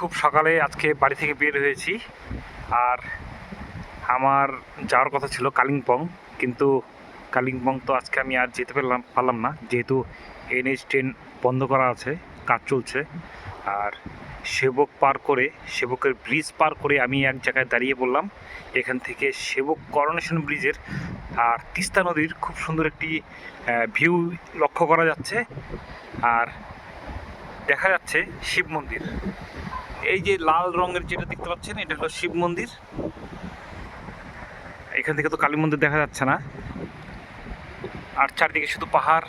খুব সকালে আজকে বাড়ি থেকে বের হয়েছি। আর আমার যাওয়ার কথা ছিল কালিম্পং, কিন্তু কালিম্পং তো আজকে আমি আর যেতে পারলাম না, যেহেতু NH10 বন্ধ করা আছে, কাজ চলছে। আর সেবক পার করে, সেবকের ব্রিজ পার করে আমি এক জায়গায় দাঁড়িয়ে পড়লাম। এখান থেকে সেবক করোনেশন ব্রিজের আর তিস্তা নদীর খুব সুন্দর একটি ভিউ লক্ষ্য করা যাচ্ছে। আর দেখা যাচ্ছে শিব মন্দির। এই যে লাল রঙের যেটা দেখতে পাচ্ছেন, এটা হলো শিব মন্দির। এখান থেকে তো কালী মন্দির দেখা যাচ্ছে না, আর চারদিকে শুধু পাহাড়,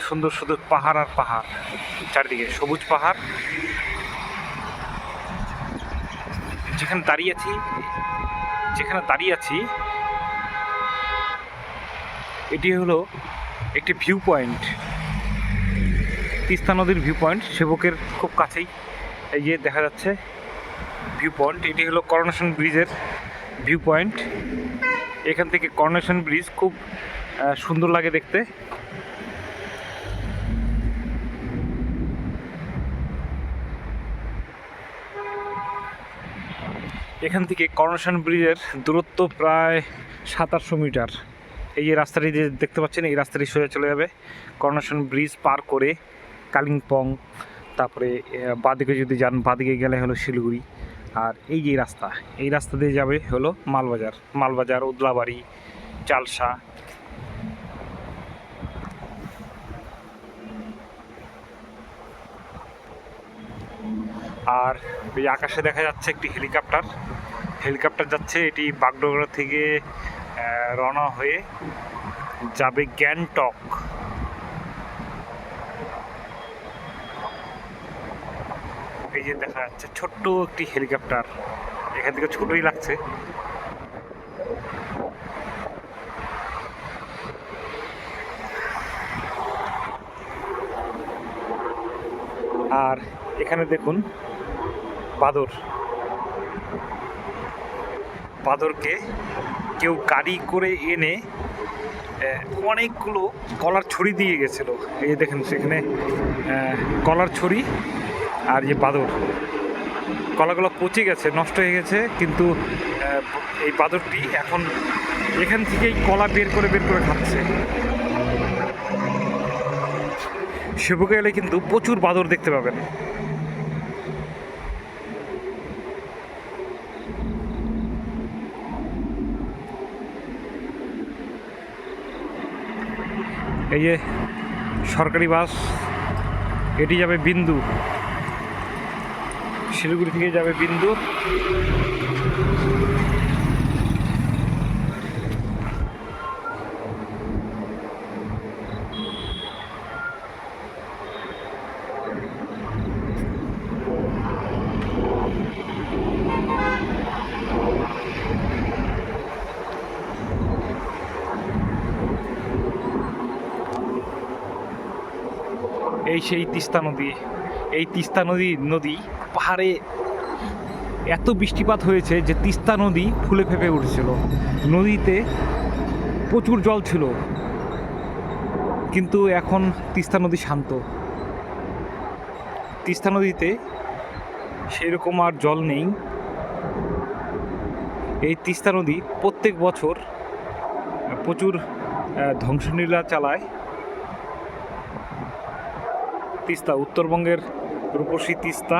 সুন্দর সুন্দর পাহাড় আর পাহাড়, চারদিকে সবুজ পাহাড়। যেখানে দাঁড়িয়ে আছি এটি হলো একটি ভিউ পয়েন্ট, তিস্তা নদীর ভিউ পয়েন্ট, সেবকের খুব কাছেই। এই যে দেখা যাচ্ছে ভিউ পয়েন্ট, এটি হলো করোনেশন ব্রিজের ভিউ পয়েন্ট। এখান থেকে করোনেশন ব্রিজ খুব সুন্দর লাগে দেখতে। এখান থেকে করোনেশন ব্রিজের দূরত্ব প্রায় 700-800 মিটার। এই যে রাস্তাটি যে দেখতে পাচ্ছেন, এই রাস্তাটি সোজা চলে যাবে করোনেশন ব্রিজ পার করে কালিম্পং। তারপরে বাঁদিকে যদি যান, বাঁদিকে গেলে হলো শিলিগুড়ি। আর এই যে এই রাস্তা দিয়ে যাবে হলো মালবাজার, উদলাবাড়ি, চালসা। আর এই আকাশে দেখা যাচ্ছে একটি হেলিকপ্টার যাচ্ছে। এটি বাগডোগরা থেকে রওনা হয়ে যাবে গ্যাংটক। এই যে দেখা যাচ্ছে ছোট্ট একটি হেলিকপ্টার, এখান থেকে ছোটই লাগছে। আর এখানে দেখুন বাদরকে কেউ গাড়ি করে এনে অনেকগুলো কলার ছড়ি দিয়ে গেছিলো। এই যে দেখেন সেখানে কলার ছড়ি, আর যে কলাগুলো পচে গেছে, নষ্ট হয়ে গেছে, কিন্তু এই বাদরটি এখন এখান থেকেই কলা বের করে খাচ্ছে। সেবকে এলে কিন্তু প্রচুর বাদর দেখতে পাবেন। এই যে সরকারি বাস, এটি যাবে বিন্দু, শিলিগুড়ি থেকে যাবে বিন্দু। এই সেই তিস্তা নদী। এই তিস্তা নদী পাহাড়ে এত বৃষ্টিপাত হয়েছে যে তিস্তা নদী ফুলে ফেঁপে উঠেছিল। নদীতে প্রচুর জল ছিল, কিন্তু এখন তিস্তা নদী শান্ত। তিস্তা নদীতে সেই রকম আর জল নেই। এই তিস্তা নদী প্রত্যেক বছর প্রচুর ধ্বংসলীলা চালায়। তিস্তা উত্তরবঙ্গের রূপসী তিস্তা।